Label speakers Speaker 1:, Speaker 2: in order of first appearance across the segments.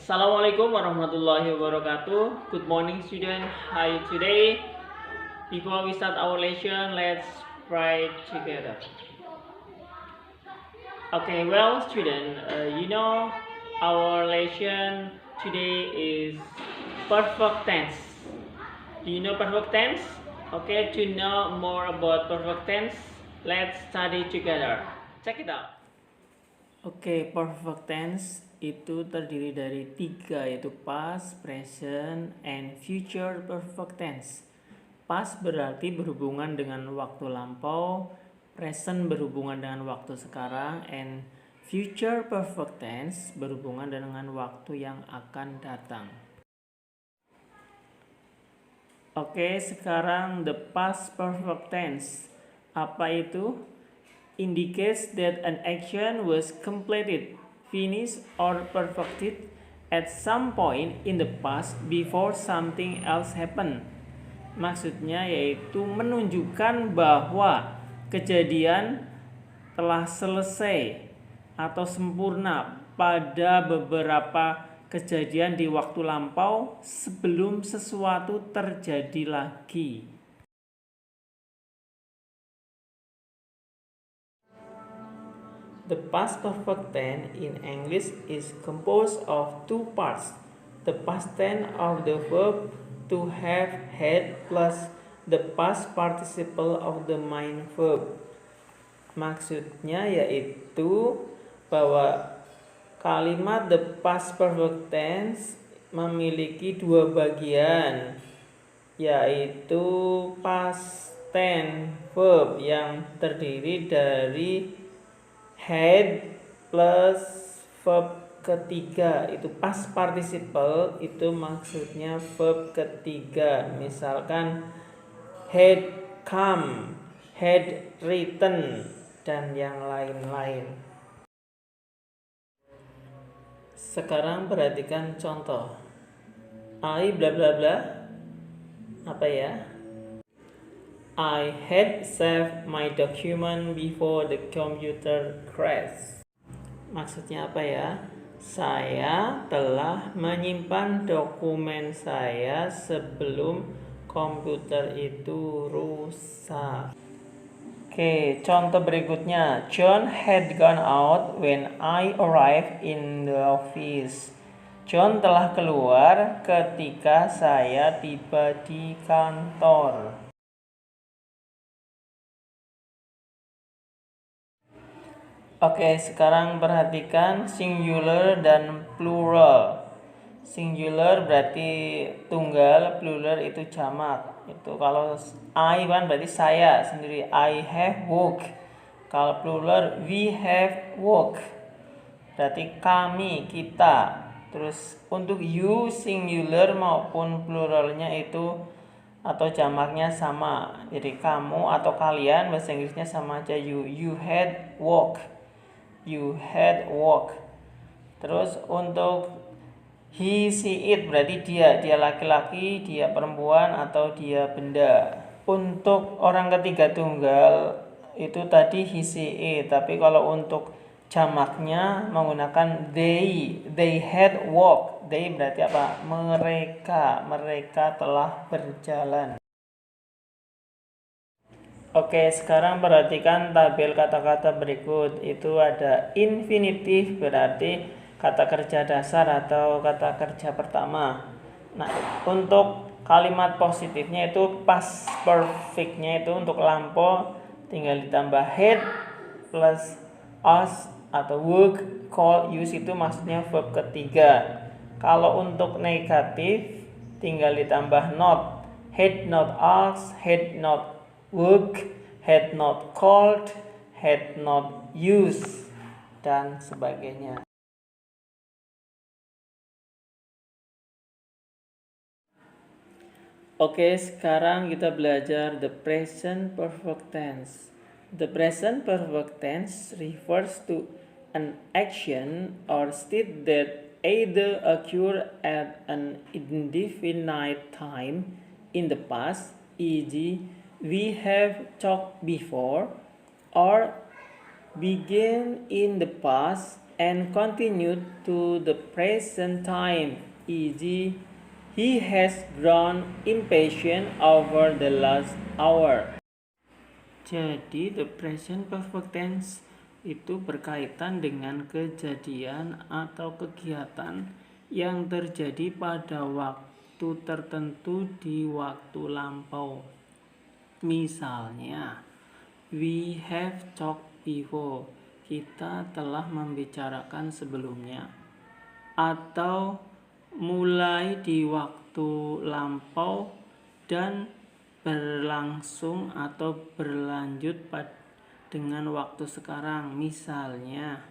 Speaker 1: Assalamualaikum warahmatullahi wabarakatuh. Good morning, student. Hi, today. Before we start our lesson, let's pray together. Okay, well, student, our lesson today is perfect tense. Do you know perfect tense? Okay, to know more about perfect tense, let's study together. Check it out. Oke, perfect tense itu terdiri dari 3, yaitu past, present, and future perfect tense. Past berarti berhubungan dengan waktu lampau, present berhubungan dengan waktu sekarang, and future perfect tense berhubungan dengan waktu yang akan datang. Oke, sekarang the past perfect tense. Apa itu? Indicates that an action was completed, finished, or perfected at some point in the past before something else happened. Maksudnya yaitu menunjukkan bahwa kejadian telah selesai atau sempurna pada beberapa kejadian di waktu lampau sebelum sesuatu terjadi lagi. The past perfect tense in English is composed of 2 parts. The past tense of the verb to have had plus the past participle of the main verb. Maksudnya yaitu bahwa kalimat the past perfect tense memiliki 2 bagian, yaitu past tense verb yang terdiri dari had plus verb ketiga, itu past participle, itu maksudnya verb ketiga. Misalkan had come, had written, dan yang lain-lain. Sekarang perhatikan contoh. I bla bla bla. Apa ya? I had saved my document before the computer crashed. Maksudnya apa ya? Saya telah menyimpan dokumen saya sebelum komputer itu rusak. Oke, contoh berikutnya. John had gone out when I arrived in the office. John telah keluar ketika saya tiba di kantor. Oke, sekarang perhatikan singular dan plural. Singular berarti tunggal, plural itu jamak. Itu kalau I kan berarti saya sendiri, I have work. Kalau plural we have work. Berarti kami, kita. Terus untuk you singular maupun pluralnya itu atau jamaknya sama. Jadi kamu atau kalian bahasa Inggrisnya sama aja, you had work. You had work. Terus untuk he, she, it berarti dia laki-laki, dia perempuan, atau dia benda. Untuk orang ketiga tunggal itu tadi he, she, it. Tapi kalau untuk jamaknya menggunakan they had walk. They berarti apa? Mereka telah berjalan. Oke, sekarang perhatikan tabel kata-kata berikut. Itu ada infinitif berarti kata kerja dasar atau kata kerja pertama. Nah, untuk kalimat positifnya itu past perfectnya itu untuk lampau tinggal ditambah had plus us atau work, call, use itu maksudnya verb ketiga. Kalau untuk negatif tinggal ditambah not. Had not asked, had not work, had not called, had not used, dan sebagainya. Oke, sekarang kita belajar the present perfect tense. The present perfect tense refers to an action or state that either occurred at an indefinite time in the past, e.g., we have talked before, or began in the past, and continued to the present time, e.g., he has grown impatient over the last hour. Jadi the present perfect tense itu berkaitan dengan kejadian atau kegiatan yang terjadi pada waktu tertentu di waktu lampau. Misalnya, we have talked before, kita telah membicarakan sebelumnya. Atau mulai di waktu lampau dan berlangsung atau berlanjut dengan waktu sekarang. Misalnya,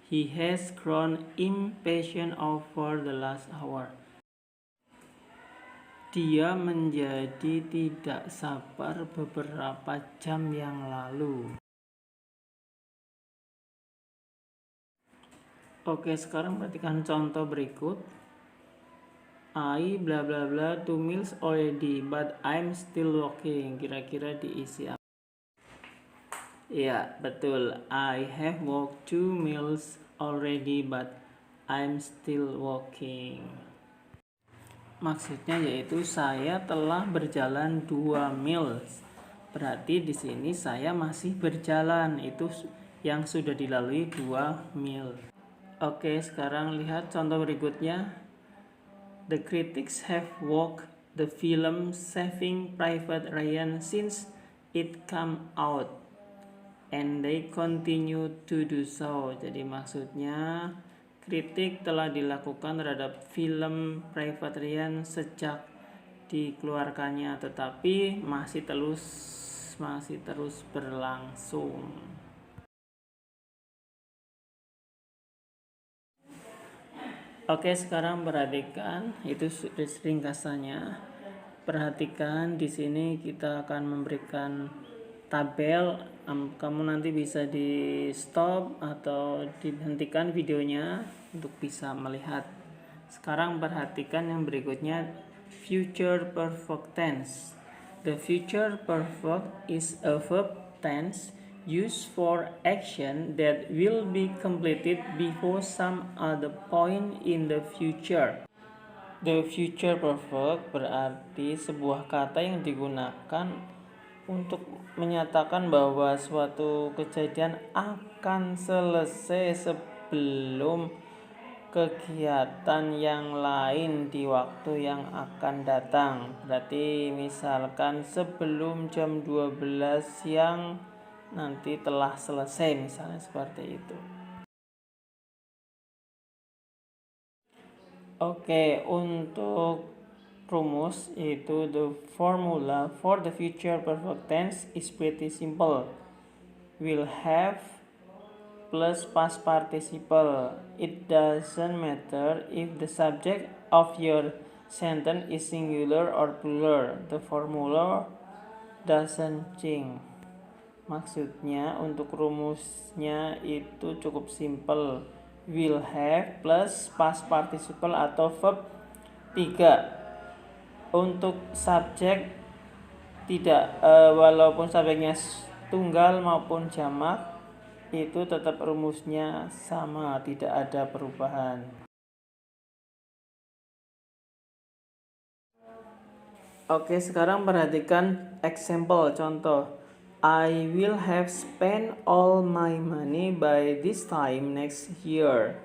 Speaker 1: he has grown impatient over the last hour. Dia menjadi tidak sabar beberapa jam yang lalu. Oke, sekarang perhatikan contoh berikut. I bla bla bla 2 meals already, but I'm still walking. Kira-kira diisi apa? Ya, betul. I have walked 2 meals already, but I'm still walking. Maksudnya yaitu saya telah berjalan 2 meals. Berarti di sini saya masih berjalan, itu yang sudah dilalui 2 mil. Oke, sekarang lihat contoh berikutnya. The critics have walked the film Saving Private Ryan since it came out, and they continue to do so. Jadi maksudnya kritik telah dilakukan terhadap film Private Ryan sejak dikeluarkannya, tetapi masih terus berlangsung. Oke, sekarang perhatikan itu ringkasannya. Perhatikan di sini kita akan memberikan tabel. Kamu nanti bisa di stop atau dihentikan videonya untuk bisa melihat. Sekarang perhatikan yang berikutnya, future perfect tense. The future perfect is a verb tense used for action that will be completed before some other point in the future. The future perfect berarti sebuah kata yang digunakan untuk menyatakan bahwa suatu kejadian akan selesai sebelum kegiatan yang lain di waktu yang akan datang. Berarti misalkan sebelum jam 12 siang nanti telah selesai, misalnya seperti itu. Oke, untuk rumus yaitu the formula for the future perfect tense is pretty simple. Will have plus past participle. It doesn't matter if the subject of your sentence is singular or plural. The formula doesn't change. Maksudnya untuk rumusnya itu cukup simple. Will have plus past participle atau verb 3. Untuk subjek tidak, walaupun subjeknya tunggal maupun jamak, itu tetap rumusnya sama, tidak ada perubahan. Oke, sekarang perhatikan example, contoh. I will have spent all my money by this time next year.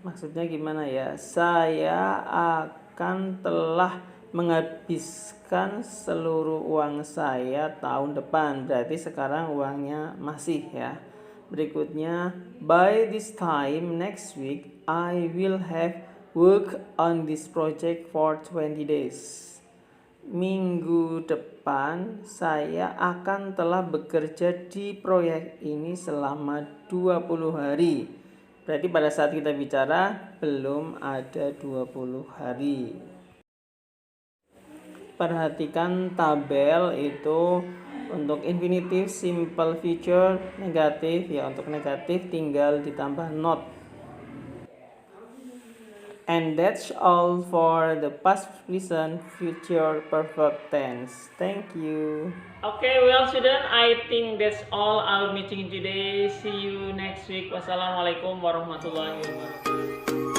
Speaker 1: Maksudnya gimana ya? Saya akan telah menghabiskan seluruh uang saya tahun depan. Berarti sekarang uangnya masih ya. Berikutnya, by this time next week I will have work on this project for 20 days. Minggu depan saya akan telah bekerja di proyek ini selama 20 hari. Berarti pada saat kita bicara belum ada 20 hari. Perhatikan tabel itu untuk infinitive, simple future, negatif. Ya, untuk negatif tinggal ditambah not. And that's all for the past present future perfect tense. Thank you. Okay, well student, I think that's all our meeting today. See you next week. Wassalamualaikum warahmatullahi wabarakatuh.